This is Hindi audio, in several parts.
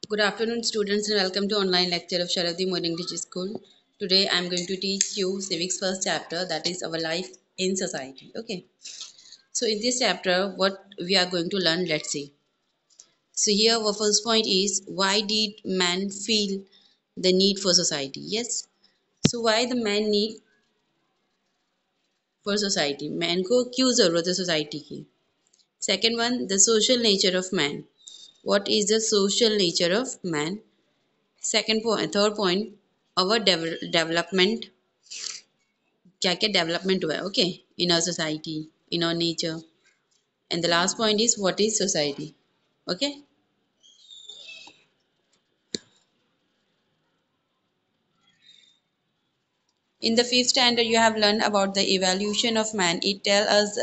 Good afternoon, students, and welcome to online lecture of Sharadhi Modern English School. Today, I am going to teach you civics first chapter, that is our life in society. Okay. So, in this chapter, what we are going to learn, let's see. So, here our first point is why did man feel the need for society? Yes. So, why the man need for society? Man को क्यों जरूरत है society की? Second one, the social nature of man. What is the social nature of man? Second point, third point, our development, क्या क्या डेवलपमेंट हुआ है okay in our society in our nature and the last point is what is society okay. In the fifth standard, you have learned about the evolution of man. It tells us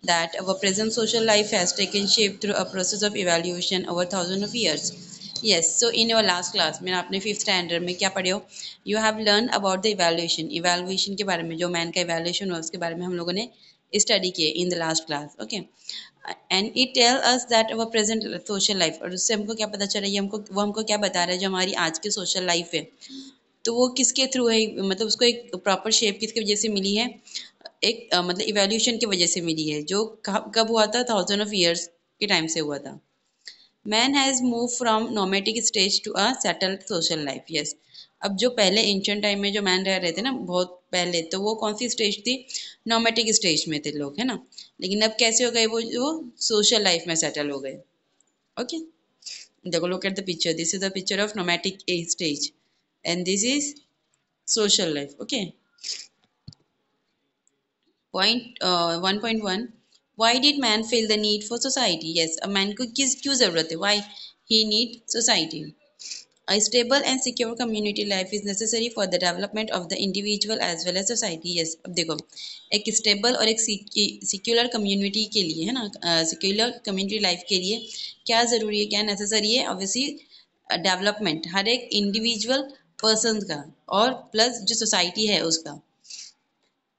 that our present social life has taken shape through a process of evolution over thousands of years. Yes, so in your last class में आपने फिफ्थ स्टैंडर्ड में क्या पढ़े हो? You have learned about the evaluation. Evaluation के बारे में, जो मैन का evaluation हुआ उसके बारे में हम लोगों ने स्टडी किए in the last class. Okay. And it tell us that our present social life, और उससे हमको क्या पता चला, ये हमको वो हमको क्या बता रहा है, जो हमारी आज की सोशल लाइफ है तो वो किसके थ्रू है, मतलब उसको एक प्रॉपर शेप किसकी वजह से मिली है, एक मतलब इवोल्यूशन की वजह से मिली है, जो कब हुआ था, थाउजेंड ऑफ ईयर्स के टाइम से हुआ था. Man has move from nomadic stage to a settled social life. Yes. अब जो पहले एंशियंट टाइम में जो मैन रह रहे थे ना बहुत पहले, तो वो कौन सी स्टेज थी, नोमेटिक स्टेज में थे लोग, है ना. लेकिन अब कैसे हो गए, वो सोशल लाइफ में सेटल हो गए. ओके. देखो, look at the picture. This is the picture of nomadic stage, and this is social life. Okay. Point 1.1. Why did man feel the need for society? Yes, a man को किस क्यों ज़रूरत है? Why he need society? A stable and secure community life is necessary for the development of the individual as well as society. Yes, अब देखो, एक स्टेबल और एक सिक्युलर कम्युनिटी के लिए, है ना, सिक्युलर कम्युनिटी लाइफ के लिए क्या ज़रूरी है, क्या नेसेसरी है? ऑब्वियसली डेवलपमेंट हर एक इंडिविजुअल पर्सन का, और प्लस जो सोसाइटी है उसका.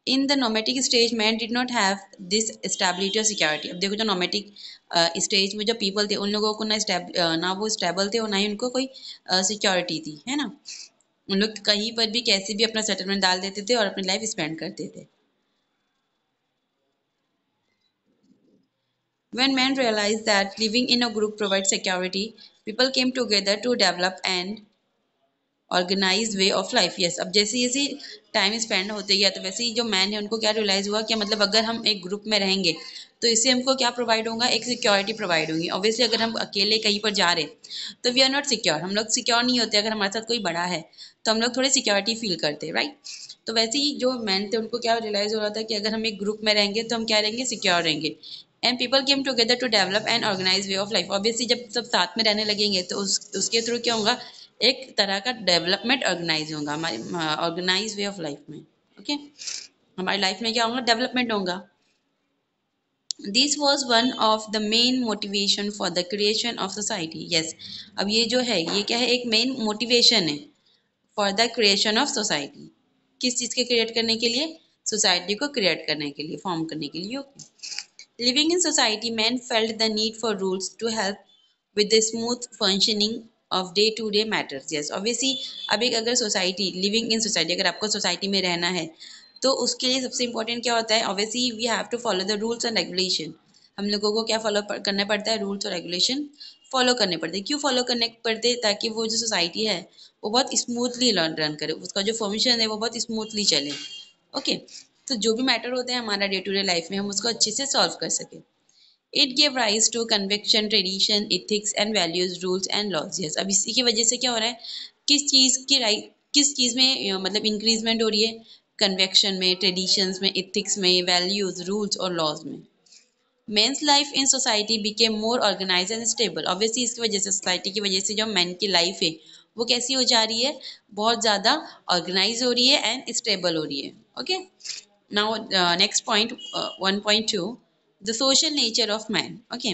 In the nomadic stage man did not have this stability और सिक्योरिटी. अब देखो, जो नोमेटिक स्टेज में जो पीपल थे उन लोगों को ना वो स्टेबल थे और ना ही उनको कोई सिक्योरिटी थी, है ना. उन लोग कहीं पर भी कैसे भी अपना सेटलमेंट डाल देते थे और अपनी लाइफ स्पेंड करते थे. When men realized that living in a group provides security, people came together to develop and organise way of life. Yes. अब जैसे जैसे टाइम स्पेंड होते गया तो वैसे ही जो मैन है उनको क्या रियलाइज़ हुआ कि मतलब अगर हम एक ग्रुप में रहेंगे तो इससे हमको क्या प्रोवाइड होगा, एक सिक्योरिटी प्रोवाइड होगी. ऑब्वियसली अगर हम अकेले कहीं पर जा रहे तो वी आर नॉट सिक्योर, हम लोग सिक्योर नहीं होते. अगर हमारे साथ कोई बड़ा है तो हम लोग थोड़ी सिक्योरिटी फील करते हैं, राइट. तो वैसे ही जो मैन थे उनको क्या रियलाइज़ हो रहा था कि अगर हम एक ग्रुप में रहेंगे तो हम क्या रहेंगे, सिक्योर रहेंगे. And people came together to develop and organise way of life. Obviously जब सब साथ में रहने लगेंगे तो उसके थ्रू क्या होगा, एक तरह का डेवलपमेंट ऑर्गेनाइज होगा हमारी ऑर्गेनाइज वे ऑफ लाइफ में. ओके. हमारी लाइफ में क्या होगा, डेवलपमेंट होगा. This was one of the main motivation for the creation of society. Yes. अब ये जो है ये क्या है, एक मेन मोटिवेशन है for the creation of society. किस चीज़ के क्रिएट करने के लिए, सोसाइटी को क्रिएट करने के लिए, फॉर्म करने के लिए. Okay. Living in society man felt the need for rules to help with the smooth functioning of day to day matters. Yes, obviously अब एक अगर सोसाइटी, लिविंग इन सोसाइटी, अगर आपको सोसाइटी में रहना है तो उसके लिए सबसे इम्पोर्टेंट क्या होता है, obviously we have to follow the rules and regulation. हम लोगों को क्या फॉलो करना पड़ता है, रूल्स और रेगुलेशन फॉलो करने पड़ते हैं. क्यों फॉलो करने पड़ते हैं, ताकि वो जो सोसाइटी है वो बहुत स्मूथली रन करे, उसका जो फंक्शन है वो बहुत स्मूथली चले. ओके. तो जो भी मैटर होते हैं हमारा डे टू डे लाइफ में, हम उसको अच्छे से सॉल्व कर सकें. It give rise to conviction, tradition, ethics and values, rules and laws. Yes. अब इसी की वजह से क्या हो रहा है, किस चीज़ में मतलब इंक्रीजमेंट हो रही है, कन्वेक्शन में, ट्रेडिशंस में, इथिक्स में, वैल्यूज, रूल्स और लॉज में. Man's life in society became more organise and stable. Obviously इसकी वजह से, सोसाइटी की वजह से जो मैन की लाइफ है वो कैसी हो जा रही है, बहुत ज़्यादा ऑर्गेनाइज हो रही है एंड स्टेबल हो रही है. Okay. Now, next point, 1.2, the social nature of man. Okay,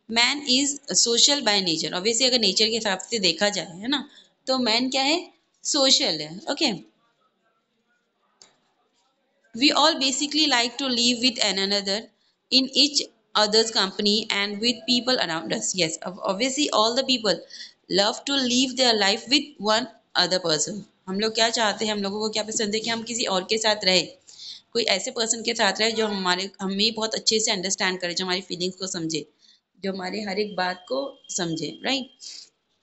man is social by nature. Obviously अगर नेचर के हिसाब से देखा जाए, है ना, तो मैन क्या है, सोशल है. Okay. We all basically like to live with one another, in each other's company and with people around us. Yes, obviously all the people, love to live their life with one other person. हम लोग क्या चाहते हैं, हम लोगों को क्या पसंद है कि हम किसी और के साथ रहे, कोई ऐसे पर्सन के साथ रहे जो हमें बहुत अच्छे से अंडरस्टैंड करे, जो हमारी फीलिंग्स को समझे, जो हमारे हर एक बात को समझे, राइट।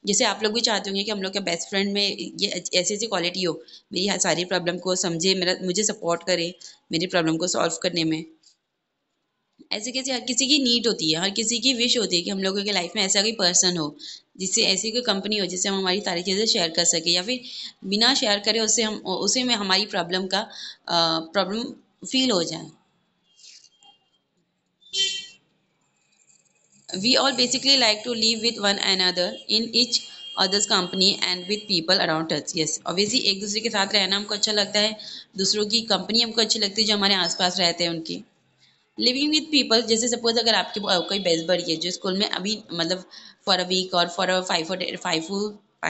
जैसे आप लोग भी चाहते होंगे कि हम लोग के बेस्ट फ्रेंड में ये ऐसी ऐसी क्वालिटी हो, मेरी हर सारी प्रॉब्लम को समझे, मेरा मुझे सपोर्ट करे मेरी प्रॉब्लम को सॉल्व करने में। ऐसे कैसे हर किसी की नीड होती है, हर किसी की विश होती है कि हम लोगों के लाइफ में ऐसा कोई पर्सन हो, जिससे ऐसी कोई कंपनी हो जिससे हम हमारी सारी चीज़ें शेयर कर सके, या फिर बिना शेयर करे उससे हम उसे में हमारी प्रॉब्लम फील हो जाए। We all basically like to live with one another in each other's company and with people around us. Yes, obviously एक दूसरे के साथ रहना हमको अच्छा लगता है, दूसरों की कंपनी हमको अच्छी लगती है जो हमारे आसपास रहते हैं उनकी। लिविंग विद पीपल, जैसे सपोज अगर आपकी कोई बेस्ट बड़ी है जो स्कूल में अभी मतलब फॉर अ वीक और फॉर अ 5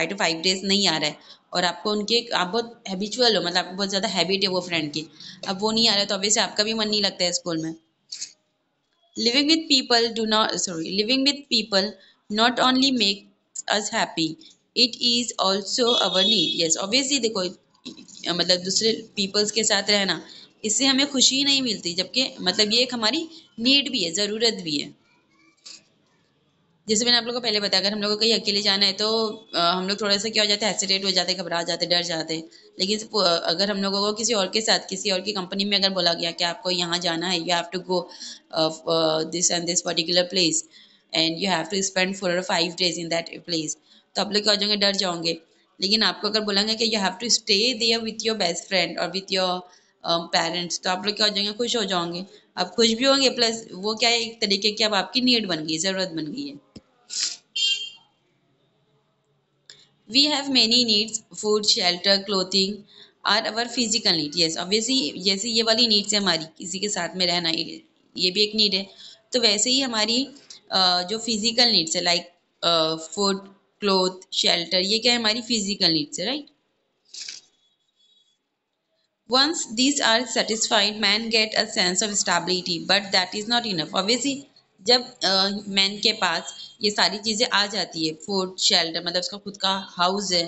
to 5 days नहीं आ रहा है, और आपको उनके आप बहुत हैबिचुअल हो, मतलब आपको बहुत ज़्यादा हैबिट है वो फ्रेंड की, अब वो नहीं आ रहा है तो ऑब्वियसली आपका भी मन नहीं लगता है स्कूल में। Living with people not only makes us happy, it is also our need. Yes, obviously देखो मतलब दूसरे पीपल्स के साथ रहना, इससे हमें खुशी नहीं मिलती, जबकि मतलब ये एक हमारी नीड भी है, ज़रूरत भी है। जैसे मैंने आप लोगों को पहले बताया, अगर हम लोग को कहीं अकेले जाना है तो हम लोग थोड़ा सा क्या हो जाता है, हेसिटेट हो जाते हैं, घबरा जाते हैं, डर जाते हैं। लेकिन अगर हम लोगों को किसी और के साथ, किसी और की कंपनी में अगर बोला गया कि आपको यहाँ जाना है, you have to go this and this particular place and you have to spend 4 or 5 days in that place, तो आप लोग क्या हो जाएंगे, डर जाओगे। लेकिन आपको अगर बोलेंगे कि you have to stay there with your best friend और विथ योर पेरेंट्स, तो आप लोग क्या हो जाएंगे, खुश हो जाओगे। आप खुश भी होंगे, प्लस वो क्या है, एक तरीके की अब आपकी नीड बन गई, ज़रूरत बन गई है। We have many needs: food, shelter, clothing are our physical need. Yes, obviously जैसे ये वाली needs है हमारी, किसी के साथ में रहना, ये भी एक need है। तो वैसे ही हमारी जो physical needs है, like food, cloth, shelter, ये क्या है, हमारी physical needs है, right? Once these are satisfied, man get a sense of stability, but that is not enough. Obviously, जब मैन के पास ये सारी चीज़ें आ जाती है, फूड, शेल्टर, मतलब उसका खुद का हाउस है,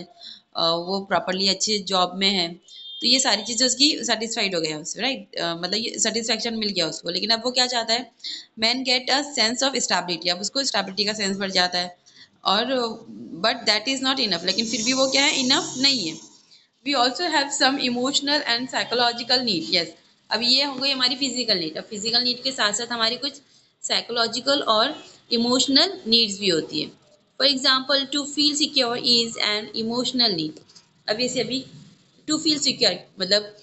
वो प्रॉपरली अच्छे जॉब में है, तो ये सारी चीज़ें उसकी सेटिस्फाइड हो गया उससे, राइट। मतलब ये सेटिस्फेक्शन मिल गया उसको। लेकिन अब वो क्या चाहता है, main get a sense of stability, अब उसको स्टेबिलिटी का सेंस बढ़ जाता है, और but that is not enough, लेकिन फिर भी वो क्या है, इनफ नहीं है। We also have some emotional and psychological need. Yes, अब ये हो गई हमारी फिजिकल नीड। अब फिजिकल नीड के साथ साथ हमारी कुछ साइकोलॉजिकल और इमोशनल नीड्स भी होती है। For example, to feel secure is an emotional need. अब जैसे अभी टू फील सिक्योर मतलब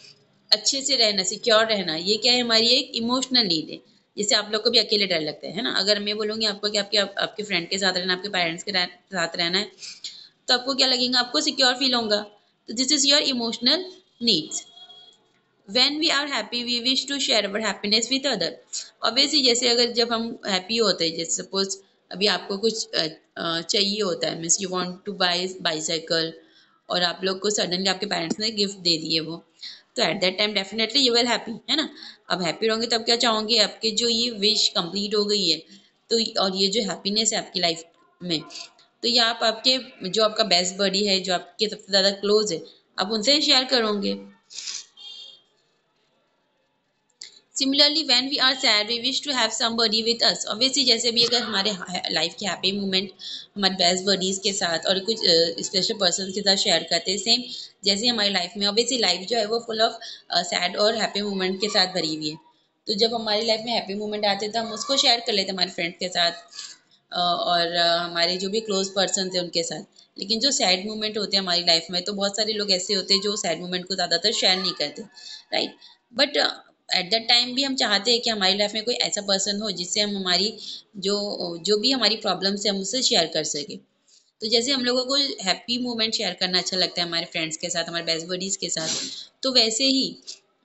अच्छे से रहना, सिक्योर रहना, ये क्या है, हमारी एक इमोशनल नीड है। जैसे आप लोग को भी अकेले डर लगता है ना, अगर मैं बोलूँगी आपको कि आपके फ्रेंड के साथ रहना, आपके पेरेंट्स के साथ रहना है, तो आपको क्या लगेगा, आपको सिक्योर फील होगा। तो this is your emotional needs. When we are happy we wish to share our happiness with other. Obviously जैसे अगर जब हम हैप्पी होते हैं, जैसे सपोज अभी आपको कुछ चाहिए होता है, means you want to buy bicycle, और आप लोग को सडनली आपके पेरेंट्स ने गिफ्ट दे दिए वो, तो at that time definitely you will happy, है ना। अब हैप्पी रहोगे तब क्या चाहोगे, आपके जो ये विश कंप्लीट हो गई है, तो और ये जो हैप्पीनेस है आपकी लाइफ में, तो ये आप आपके जो आपका बेस्ट बडी है, जो आपके सबसे ज़्यादा क्लोज है, आप उनसे शेयर करोगे। Similarly when we are sad we wish to have somebody with us. Obviously जैसे भी अगर हमारे लाइफ के हैप्पी मोमेंट हमारे बेस्ट बडीज के साथ और कुछ स्पेशल पर्सन के साथ शेयर करते हैं, सेम जैसे हमारी लाइफ में, ऑब्वियसली लाइफ जो है वो फुल ऑफ सैड और हैप्पी मोमेंट के साथ भरी हुई है। तो जब हमारी लाइफ में हैप्पी मोमेंट आते हैं तो हम उसको शेयर कर लेते हैं हमारे फ्रेंड्स के साथ, और हमारे जो भी क्लोज पर्सन थे उनके साथ। लेकिन जो सैड मोमेंट होते हैं हमारी लाइफ में, तो बहुत सारे लोग ऐसे होते हैं जो सैड मोमेंट को ज़्यादातर शेयर नहीं करते, right. But at that time भी हम चाहते हैं कि हमारी लाइफ में कोई ऐसा पर्सन हो जिससे हम हमारी जो जो भी हमारी प्रॉब्लम्स है हम उससे शेयर कर सकें। तो जैसे हम लोगों को हैप्पी मोमेंट शेयर करना अच्छा लगता है हमारे फ्रेंड्स के साथ, हमारे बेस्ट बडीज़ के साथ, तो वैसे ही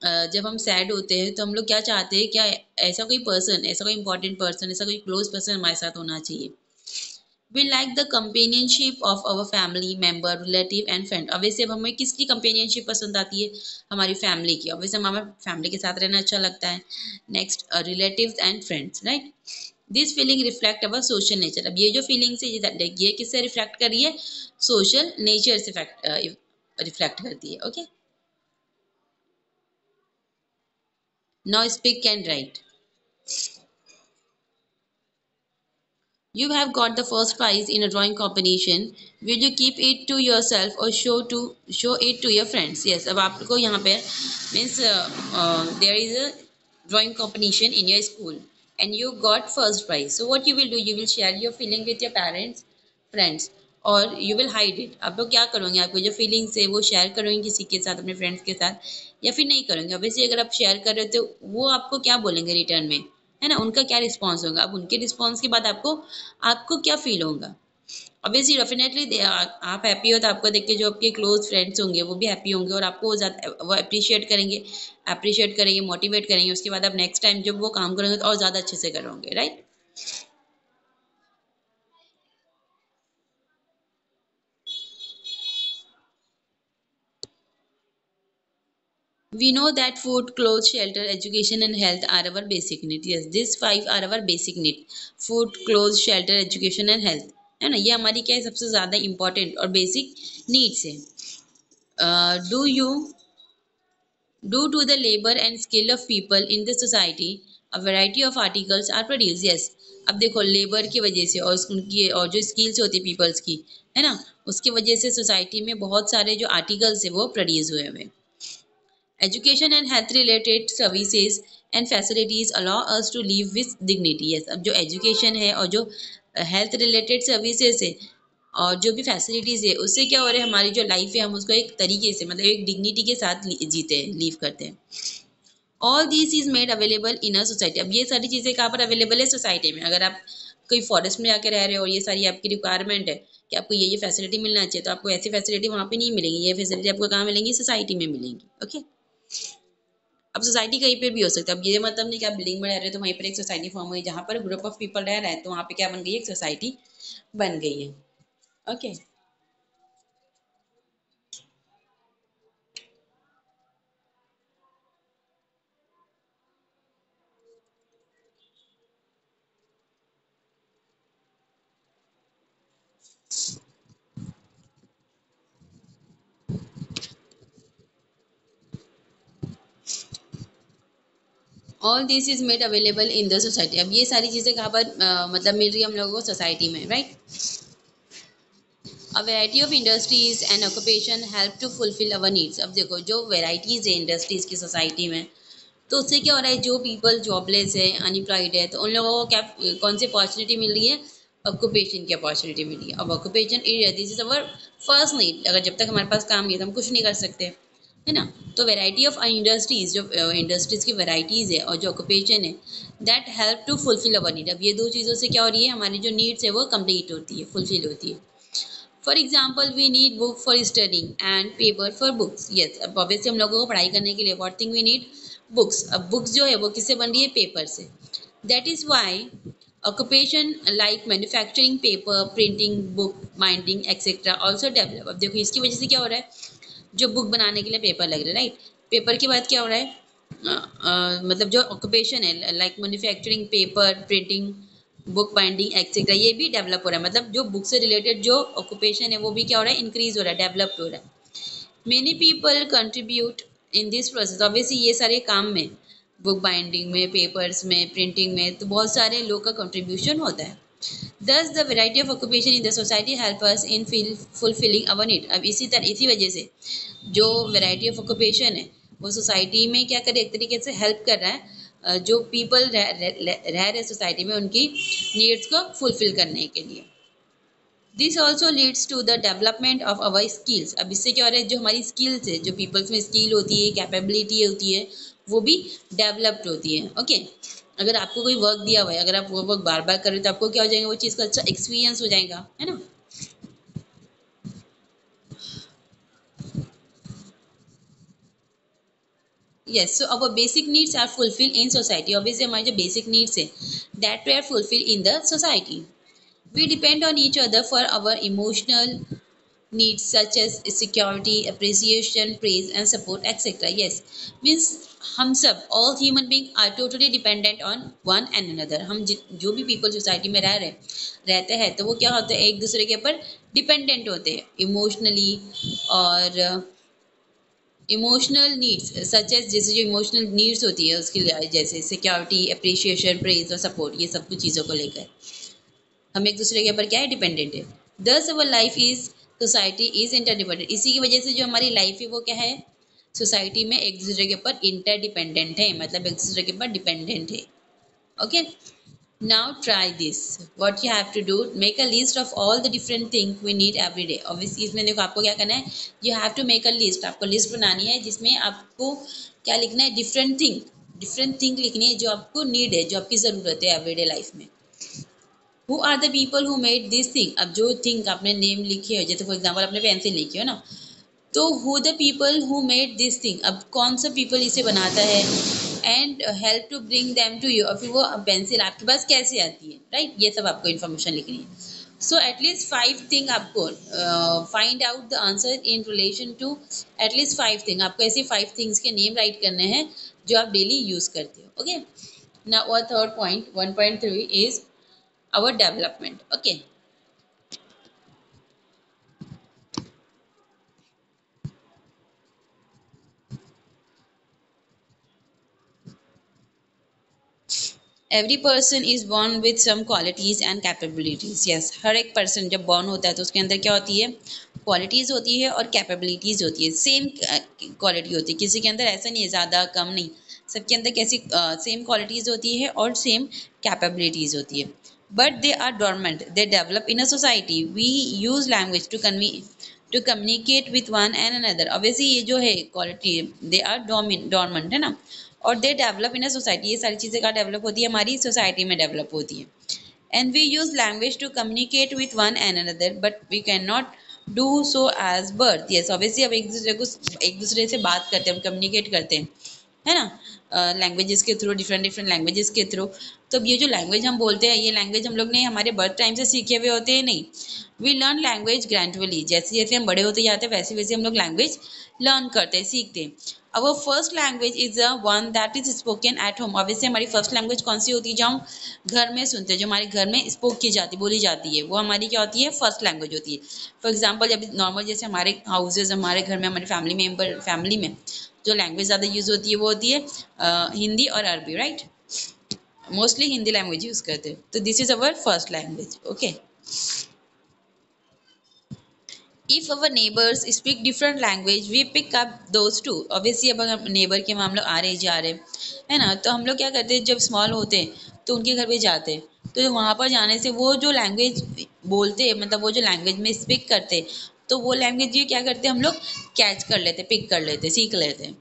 जब हम सैड होते हैं तो हम लोग क्या चाहते हैं, क्या ऐसा कोई पर्सन, ऐसा कोई इंपॉर्टेंट पर्सन, ऐसा कोई क्लोज पर्सन हमारे साथ होना चाहिए। We like the companionship of our family member, relative and friend. अब वैसे अब हमें किसकी कंपेनियनशिप पसंद आती है, हमारी फैमिली की। अब वैसे हमें फैमिली के साथ रहना अच्छा लगता है। Next, relatives and friends, right. This feeling reflect our social nature. अब ये जो फीलिंग्स है ये किससे रिफ्लेक्ट कर रही है? सोशल नेचर से रिफ्लेक्ट करती है। Okay, now speak and right. You have got the first prize in a drawing competition. Will you keep it to yourself or show it to your friends? Yes, अब आपको यहाँ पे means there is a drawing competition in your school and you got first prize. So what you will do? You will share your feeling with your parents, friends, और you will hide it. आप लोग क्या करोगे? आपको जो फीलिंग्स है वो शेयर करोगे किसी के साथ, अपने फ्रेंड्स के साथ, या फिर नहीं करोगे? ऑब्वियसली अगर आप शेयर कर रहे हो तो वो आपको क्या बोलेंगे रिटर्न में, है ना? उनका क्या रिस्पॉन्स होगा? अब उनके रिस्पॉन्स के बाद आपको आपको क्या फील होगा? ऑब्वियसली डेफिनेटली आप हैप्पी हो तो आपको देख के जो आपके क्लोज फ्रेंड्स होंगे वो भी हैप्पी होंगे और आपको वो अप्रिशिएट करेंगे, मोटिवेट करेंगे। उसके बाद आप नेक्स्ट टाइम जब वो काम करेंगे तो और ज़्यादा अच्छे से करोगे, right? We know that food, clothes, shelter, education and health are our basic needs. Yes, these five are our basic need. Food, clothes, shelter, education and health, है ना? ये हमारी क्या है? सबसे ज़्यादा इंपॉर्टेंट और बेसिक नीड्स है। Do you Due to the labor and skill of people in the society, a variety of articles are produced. Yes, अब देखो लेबर की वजह से और उनकी और जो स्किल्स होती है पीपल्स की, है ना, उसकी वजह से सोसाइटी में बहुत सारे जो आर्टिकल्स है वो प्रोड्यूस हुए हुए। Education and health related services and facilities allow us to live with dignity. Yes, अब जो एजुकेशन है और जो हेल्थ रिलेटेड सर्विसेज है और जो भी फैसिलिटीज़ है उससे क्या हो रहा है? हमारी जो लाइफ है हम उसको एक तरीके से मतलब एक डिग्निटी के साथ जीते हैं, लीव करते हैं। All this is made available in a society. अब ये सारी चीज़ें कहाँ पर अवेलेबल है? सोसाइटी में। अगर आप कोई फॉरेस्ट में जाकर रह रहे हो और ये सारी आपकी रिक्वायरमेंट है कि आपको ये फैसिलिटी मिलना चाहिए, तो आपको ऐसी फैसिलिटी वहाँ पे नहीं मिलेंगी। ये फैसिलिटी आपको कहाँ मिलेंगी? सोसाइटी में मिलेंगी। ओके, अब सोसाइटी कहीं पे भी हो सकता है। अब ये मतलब नहीं कि आप बिल्डिंग में रह रहे हो तो वहीं पर एक सोसाइटी फॉर्म हुई जहाँ पर ग्रुप ऑफ पीपल रह रहे हैं, तो वहाँ पे क्या बन गई? एक सोसाइटी बन गई है। Okay, all this is made available in the society. अब ये सारी चीज़ें कहाँ पर मतलब मिल रही है हम लोगों को? सोसाइटी में, right? A variety of industries and occupation help to fulfil our needs. अब देखो जो वेराइटीज़ है इंडस्ट्रीज़ की सोसाइटी में, तो उससे क्या हो रहा है? जो पीपल जॉबलेस है, अनएम्प्लॉयड है, तो उन लोगों को क्या कौन सी अपॉर्चुनिटी मिल रही है? ऑक्यूपेशन की अपॉर्चुनिटी मिल रही है। अब occupation this is our first need. अगर जब तक हमारे पास काम नहीं है तो हम कुछ नहीं कर सकते, है ना? तो वेराइटी ऑफ इंडस्ट्रीज, जो इंडस्ट्रीज की वेराइटीज़ है और जो ऑक्यूपेशन है, that help to fulfil our need. अब ये दो चीज़ों से क्या हो रही है? हमारी जो नीड्स है वो कंप्लीट होती है, फुलफिल होती है। For example we need book for studying and paper for books. Yes, अब ऑब्वियसली हम लोगों को पढ़ाई करने के लिए what thing we need? Books. अब बुक्स जो है वो किससे बन रही है? पेपर से। That is why occupation like manufacturing paper, printing, book binding etcetera also develop. अब देखो इसकी वजह से क्या हो रहा है? जो बुक बनाने के लिए पेपर लग रहा है, राइट? पेपर के बाद क्या हो रहा है? मतलब जो ऑक्यूपेशन है like manufacturing paper, printing, book binding etcetera, ये भी डेवलप हो रहा है। मतलब जो बुक से रिलेटेड जो ऑक्यूपेशन है वो भी क्या हो रहा है? इंक्रीज हो रहा है, डेवलप हो रहा है। Many people contribute in this process. Obviously ये सारे काम में, बुक बाइंडिंग में, पेपर्स में, प्रिंटिंग में, तो बहुत सारे लोग का कंट्रीब्यूशन होता है। Thus, the variety of occupation in the society help us in fulfilling our need. अब इसी वजह से जो वैरायटी ऑफ ऑक्यूपेशन है वो सोसाइटी में क्या करे? एक तरीके से हेल्प कर रहा है जो पीपल रह रहे सोसाइटी में उनकी नीड्स को फुलफिल करने के लिए। This also leads to the development of our skills. अब इससे क्या हो रहा है? जो हमारी स्किल्स है, जो पीपल्स में स्किल होती है, कैपेबिलिटी होती है, वो भी डेवलप्ड होती है। ओके, अगर आपको कोई वर्क दिया हुआ है, अगर आप वो वर्क बार बार करें तो आपको क्या हो जाएगा? वो चीज़ का अच्छा एक्सपीरियंस हो जाएगा, है ना? Yes, so our basic needs are fulfilled in society. Obviously हमारे जो basic needs है that were fulfilled in the society. We depend on each other for our emotional needs such as security, appreciation, praise and support, etc. Yes, means हम सब all human being are totally dependent on one and another. हम जो भी पीपल सोसाइटी में रहते हैं तो वो क्या होते हैं, एक दूसरे के ऊपर डिपेंडेंट होते हैं इमोशनली, और इमोशनल नीड्स सच एज, जैसे जो इमोशनल नीड्स होती है उसके लिए, जैसे सिक्योरिटी, अप्रिसिएशन, प्रेज और सपोर्ट, ये सब कुछ चीज़ों को लेकर हम एक दूसरे के ऊपर क्या है, डिपेंडेंट है। दस our life is society is interdependent. इसी की वजह से जो हमारी लाइफ है वो क्या है, सोसाइटी में एक दूसरे के ऊपर इंटरडिपेंडेंट है, मतलब एक दूसरे के ऊपर डिपेंडेंट है। Okay, now try this, what you have to do, make a list of all the different thing we need every day. Obviously इसमें देखो आपको क्या करना है, you have to make a list, आपको लिस्ट बनानी है जिसमें आपको क्या लिखना है, डिफरेंट थिंग लिखनी है जो आपको नीड है, जो आपकी ज़रूरत है एवरीडे लाइफ में। Who are the people who made this thing, अब जो थिंग आपने नेम लिखी है, जैसे फॉर एग्जाम्पल आपने पेंसिल लिखी है ना, तो who the people who made this thing, अब कौन सा पीपल इसे बनाता है, and help to bring them to you, और फिर वो पेंसिल आपके पास कैसे आती है, राइट, ये सब आपको इन्फॉर्मेशन लिखनी है। सो एटलीस्ट 5 थिंग आपको find out the answer in relation to at least 5 thing, आपको ऐसे 5 थिंग्स के नेम राइट करने हैं जो आप डेली यूज करते हो। Okay, now our third point 1.3 is our development. Okay, every person is born with some qualities and capabilities. Yes, हर एक पर्सन जब बॉर्न होता है तो उसके अंदर क्या होती है, क्वालिटीज़ होती है और कैपेबिलिटीज़ होती है, सेम क्वालिटी होती है, किसी के अंदर ऐसा नहीं है ज़्यादा कम नहीं, सबके अंदर कैसी सेम क्वालिटीज़ होती है और सेम कैपेबिलिटीज़ होती है। But they are dormant, they develop in a society, we use language to communicate with one and another. Obviously ये जो है क्वालिटी, दे आर डोरमेंट है ना, और दे डेवलप इन अ सोसाइटी, ये सारी चीज़ें कहाँ डेवलप होती है, हमारी सोसाइटी में डेवलप होती है। And we use language to communicate with one and another, but we can not do so as birth. यस, ऑब्वियसली अब एक दूसरे से बात करते हैं, हम कम्युनिकेट करते हैं, है ना, लैंग्वेजेस के थ्रू, डिफरेंट डिफरेंट लैंग्वेजेस के थ्रू। तो ये जो लैंग्वेज हम बोलते हैं, ये लैंग्वेज हम लोग ने हमारे बर्थ टाइम से सीखे हुए होते हैं, नहीं, वी लर्न लैंग्वेज ग्रेजुअली, जैसे जैसे हम बड़े होते जाते हैं वैसे वैसे हम लोग लैंग्वेज लर्न करते हैं, सीखते हैं। अवर first language is the one that is spoken at home. Obviously हमारी फर्स्ट लैंग्वेज कौन सी होती है, जो हम घर में सुनते हैं, जो हमारे घर में स्पोक की जाती, बोली जाती है, वो हमारी क्या होती है, फर्स्ट लैंग्वेज होती है। फॉर एग्जाम्पल जब नॉर्मल जैसे हमारे हाउसेज, हमारे घर में, हमारे फैमिली में जो लैंग्वेज ज़्यादा यूज़ होती है वो होती है हिंदी और अरबी, right, mostly Hindi language use करते हैं, तो this is our first language. Okay, if our neighbours speak different language we pick up those too. Obviously अब हम नेबर के हम लोग आ रहे जा रहे है ना, तो हम लोग क्या करते हैं, जब स्मॉल होते हैं तो उनके घर पे जाते हैं, तो वहाँ पर जाने से वो जो लैंग्वेज बोलते हैं, मतलब वो जो लैंग्वेज में स्पीक करते हैं, तो वो लैंग्वेज ये क्या करते हैं, हम लोग कैच कर लेते, पिक कर लेते, सीख लेते हैं।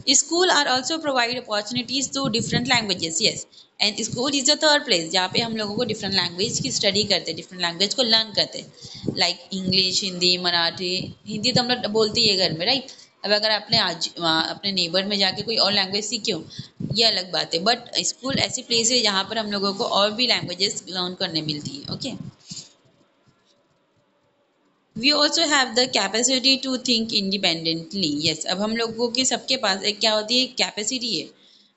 School are also provide opportunities to different languages, yes, and school is the third place जहाँ पे हम लोगों को different language की study करते हैं, different language को learn करते हैं, like English, हिंदी, मराठी। हिंदी तो हम लोग बोलते ही है घर में, right। अब अगर आपने आज वहाँ अपने नेबर में जाके कोई और लैंग्वेज सीखी हो, ये अलग बात है, बट स्कूल ऐसी प्लेस है जहाँ पर हम लोगों को और भी लैंग्वेजेस लर्न करने मिलती है। Okay, we also have the capacity to think independently. Yes, अब हम लोगों की सबके पास एक क्या होती है, कैपेसिटी है,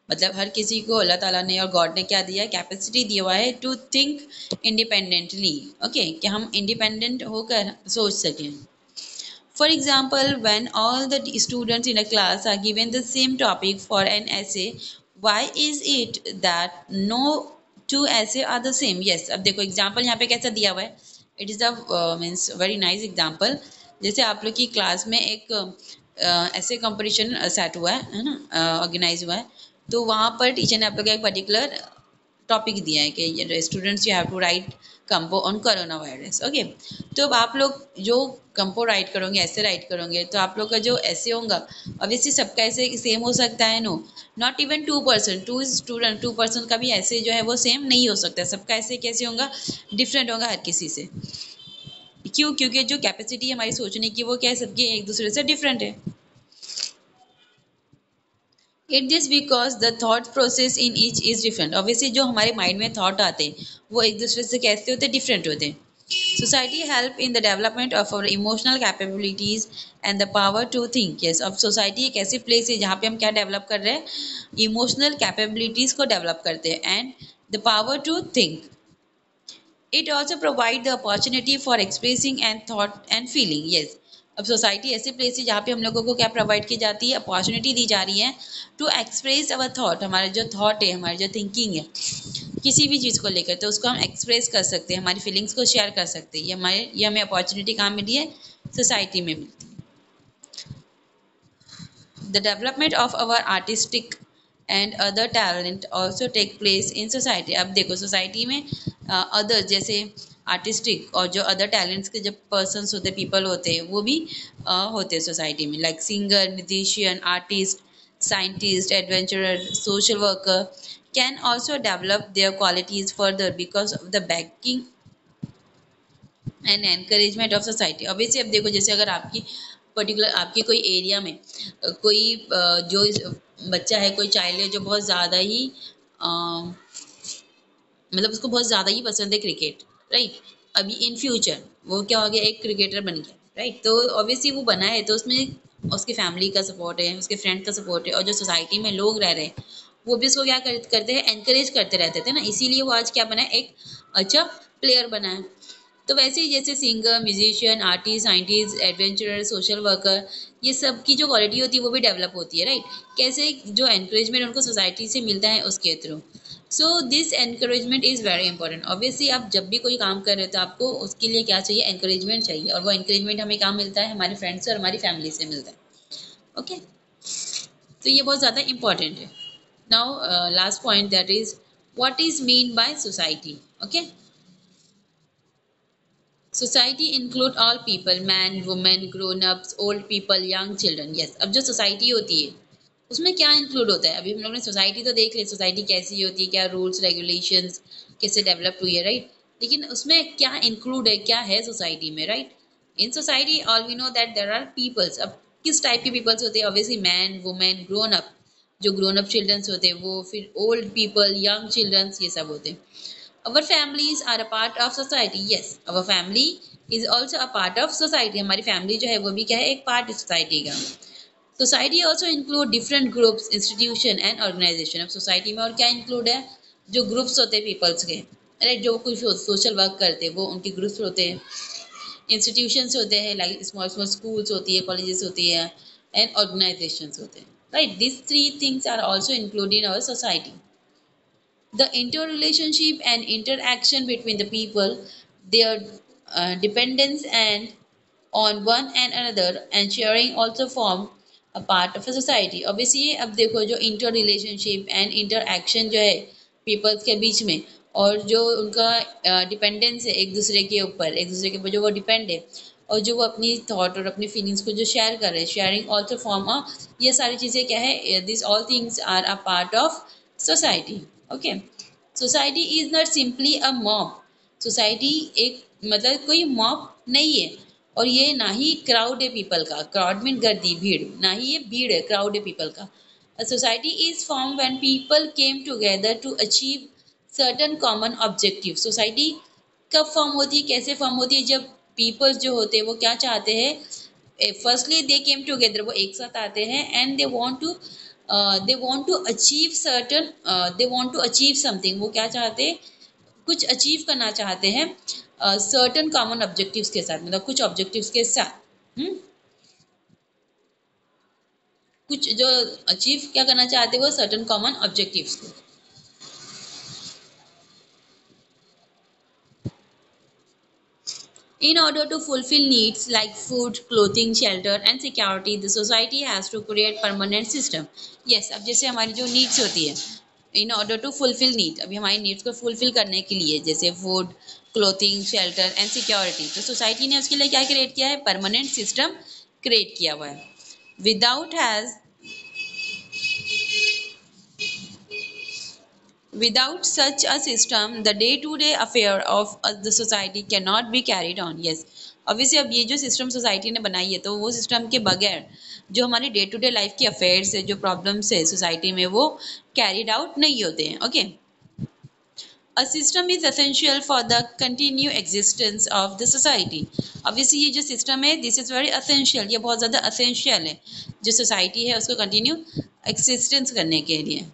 मतलब हर किसी को अल्लाह ताला ने और गॉड ने क्या दिया है, कैपेसिटी दिया हुआ है टू थिंक इंडिपेंडेंटली। ओके, कि हम इंडिपेंडेंट होकर सोच सकें। For example, when all the students in a class are given the same topic for an essay, why is it that no two essay are the same? Yes, अब देखो example यहाँ पे कैसा दिया हुआ है, it is a means very nice example। जैसे आप लोग की क्लास में एक ऐसे कंपटीशन सेट हुआ है ना, ऑर्गेनाइज हुआ है, तो वहाँ पर टीचर ने आप लोग का एक पर्टिकुलर टॉपिक दिया है कि students you have to write compo on corona virus. Okay, तो अब आप लोग जो कंपो राइट करोगे, ऐसे राइट करोगे, तो आप लोग का जो ऐसे होगा, ऑब्वियसली सबका ऐसे सेम हो सकता है, no, not even 2%, two person का भी ऐसे जो है वो सेम नहीं हो सकता, सबका ऐसे कैसे होगा, डिफरेंट होगा हर किसी से। क्यों? क्योंकि जो कैपेसिटी है हमारी सोचने की वो क्या है, सबकी एक दूसरे से डिफरेंट है। It this because the thought process in each is different. Obviously जो हमारे माइंड में थॉट आते हैं वो एक दूसरे से कैसे होते हैं, डिफरेंट होते हैं। Society help in the development of our emotional capabilities and the power to think. Yes, अब सोसाइटी एक ऐसी प्लेस है जहाँ पे हम क्या डेवलप कर रहे हैं, इमोशनल कैपेबिलिटीज को डेवलप करते हैं and the power to think. It also provide the opportunity for expressing and thought and feeling. Yes, अब सोसाइटी ऐसी प्लेस है जहाँ पे हम लोगों को क्या प्रोवाइड की जाती है, अपॉर्चुनिटी दी जा रही है टू एक्सप्रेस अवर थॉट. हमारा जो थॉट है, हमारी जो थिंकिंग है किसी भी चीज़ को लेकर, तो उसको हम एक्सप्रेस कर सकते हैं, हमारी फीलिंग्स को शेयर कर सकते हैं. ये हमें अपॉर्चुनिटी कहाँ मिली है, सोसाइटी में मिलती है. The development of our artistic and other talent also take place in society. अब देखो सोसाइटी में अदर जैसे आर्टिस्टिक और जो अदर टैलेंट्स के जब पर्सन्स होते, पीपल होते हैं, वो भी होते हैं सोसाइटी में, like singer, musician, artist, scientist, adventurer, social worker can also develop their qualities further because of the backing and encouragement of society. Obviously अब देखो जैसे अगर आपकी पर्टिकुलर आपके कोई एरिया में कोई जो बच्चा है, कोई चाइल्ड है जो बहुत ज़्यादा ही मतलब उसको बहुत ज़्यादा ही पसंद है क्रिकेट, राइट. अभी इन फ्यूचर वो क्या हो गया, एक क्रिकेटर बन गया, राइट. तो ऑब्वियसली वो बना है तो उसमें उसकी फैमिली का सपोर्ट है, उसके फ्रेंड का सपोर्ट है, और जो सोसाइटी में लोग रह रहे हैं वो भी उसको क्या करते हैं, एनकरेज करते रहते थे ना, इसीलिए वो आज क्या बना है, एक अच्छा प्लेयर बना है. तो वैसे ही जैसे singer, musician, artist, scientist, adventurer, social worker, ये सब की जो क्वालिटी होती है वो भी डेवलप होती है, राइट. कैसे, जो एनकरेजमेंट उनको सोसाइटी से मिलता है उसके through. So this encouragement is very important. Obviously आप जब भी कोई काम कर रहे हो तो आपको उसके लिए क्या चाहिए, एनकरेजमेंट चाहिए, और वो एनकरेजमेंट हमें कहाँ मिलता है, हमारे फ्रेंड्स से और हमारी फैमिली से मिलता है. ओके, तो ये बहुत ज़्यादा इंपॉर्टेंट है. Now last point, that is what is mean by society. Okay, society include all people, man, women, grown ups, old people, young children. Yes, अब जो सोसाइटी होती है उसमें क्या इंक्लूड होता है, अभी हम लोग ने सोसाइटी तो देख ली, सोसाइटी कैसी होती है, क्या रूल्स रेगुलेशंस कैसे डेवलप हुई है, राइट. लेकिन उसमें क्या इंक्लूड है, क्या है सोसाइटी में, right. In society all we know that there are peoples. अब किस टाइप के पीपल्स होते हैं, obviously man, women, grown up, जो ग्रोन अप चिल्ड्रंस होते हैं वो, फिर ओल्ड पीपल, यंग चिल्ड्रंस, ये सब होते हैं. Our families are a part of society. Yes, our family is also a part of society. हमारी फैमिली जो है वो भी क्या है, एक पार्ट है सोसाइटी का. Society also include different groups, institution and organisation. अब सोसाइटी में और क्या इंक्लूड है, जो ग्रुप्स होते हैं पीपल्स के, राइट, जो कुछ सोशल वर्क करते हैं वो उनके ग्रुप्स होते हैं. इंस्टीट्यूशंस होते हैं, लाइक स्मॉल स्मॉल स्कूल्स होती है, कॉलेजेस होती है, एंड ऑर्गेनाइजेशंस होते हैं, right. This three things are also included in our society. The interrelationship and interaction between the people, their dependence and on one and another and sharing also form a part of a society. Obviously अब देखो जो इंटर रिलेशनशिप एंड इंटरएक्शन जो है पीपल्स के बीच में, और जो उनका डिपेंडेंस है एक दूसरे के ऊपर जो वो डिपेंड है, और जो वो अपनी थॉट और अपनी फीलिंग्स को जो शेयर कर रहे हैं, शेयरिंग ऑल्सो फॉर्म अ, ये सारी चीज़ें क्या है, this all things are a part of society. Okay, society is not simply a mob. Society एक मतलब कोई मॉब नहीं है, और ये ना ही क्राउड है पीपल का. क्राउड मीन गर्दी, भीड़, ना ही ये भीड़ है, क्राउड है पीपल का. Society is form when people came together to achieve certain common objective. Society कब फॉर्म होती है, कैसे फॉर्म होती है, जब पीपल्स जो होते हैं वो क्या चाहते हैं, फर्स्टली दे केम टुगेदर, वो एक साथ आते हैं, and they want to achieve certain, they want to achieve something. वो क्या चाहते हैं, कुछ अचीव करना चाहते हैं सर्टन कॉमन ऑब्जेक्टिव्स के साथ, मतलब कुछ ऑब्जेक्टिव्स के साथ. कुछ जो अचीव क्या करना चाहते हैं वो सर्टन कॉमन ऑब्जेक्टिव्स को. In order to fulfill needs like food, clothing, shelter and security, the society has to create permanent system. Yes, अब जैसे हमारी जो needs होती है, in order to fulfill need, अभी हमारी needs को fulfill करने के लिए जैसे food, clothing, shelter and security, तो society ने उसके लिए क्या create किया है, permanent system create किया हुआ है. Without has Without such a system, the day-to-day affair of the society cannot be carried on. Yes, obviously अब ये जो सिस्टम सोसाइटी ने बनाई है तो वो सिस्टम के बगैर जो हमारी डे टू डे लाइफ की अफेयर्स है, जो प्रॉब्लम्स है सोसाइटी में, वो कैरिड आउट नहीं होते हैं. Okay, A system is essential for the continued existence of the society. Obviously ये जो सिस्टम है दिस इज वेरी असेंशियल, ये बहुत ज़्यादा असेंशियल है जो सोसाइटी है उसको कंटिन्यू एक्सिस्टेंस करने के लिए.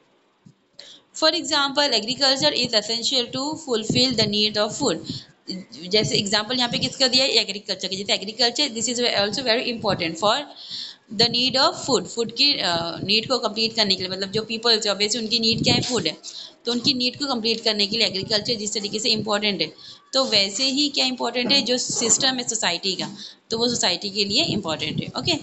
For example agriculture is essential to fulfil the need of food. जैसे एग्जाम्पल यहाँ पे किसका दिया है, एग्रीकल्चर की. जैसे agriculture this is also very important for the need of food. Food की नीड को कंप्लीट करने के लिए, मतलब जो पीपल्स है ऑब्वियसली उनकी नीड क्या है, फूड है. तो उनकी नीड को कंप्लीट करने के लिए एग्रीकल्चर जिस तरीके से इंपॉर्टेंट है, तो वैसे ही क्या इंपॉर्टेंट है जो सिस्टम है सोसाइटी का, तो वो सोसाइटी के लिए इंपॉर्टेंट है. Okay.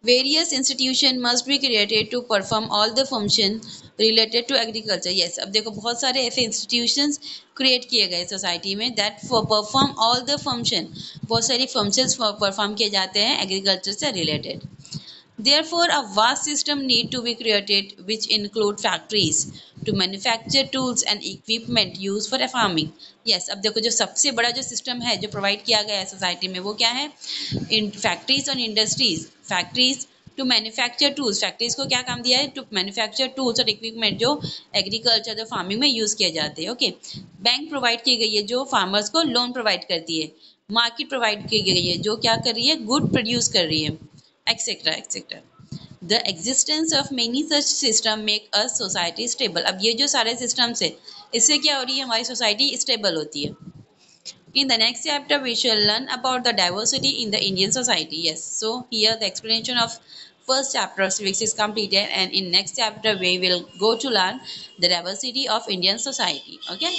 Various institutions must be created to perform all the function related to agriculture. Yes, अब देखो बहुत सारे ऐसे institutions create किए गए सोसाइटी में that for perform all the function, बहुत सारी functions perform किए जाते हैं agriculture से related. Therefore, a vast system need to be created which include factories to manufacture tools and equipment used for farming. Yes, अब देखो जो सबसे बड़ा जो सिस्टम है जो प्रोवाइड किया गया है सोसाइटी में वो क्या है, इन फैक्ट्रीज और industries. Factories to manufacture tools, factories को क्या काम दिया है, टू मैन्युफैक्चर टूल्स और इक्विपमेंट जो एग्रीकल्चर जो फार्मिंग में यूज किए जाते हैं. ओके. बैंक प्रोवाइड की गई है जो फार्मर्स को लोन प्रोवाइड करती है. मार्केट प्रोवाइड की गई है जो क्या कर रही है, गुड प्रोड्यूस कर रही है, etcetera etcetera. The existence of many such system make a society stable. अब ये जो सारे सिस्टम्स है इससे क्या हो रही है, हमारी सोसाइटी स्टेबल होती है. In the next chapter, we shall learn about the diversity in the Indian society. Yes, so here the explanation of first chapter of civics is completed, and in next chapter we will go to learn the diversity of Indian society. Okay.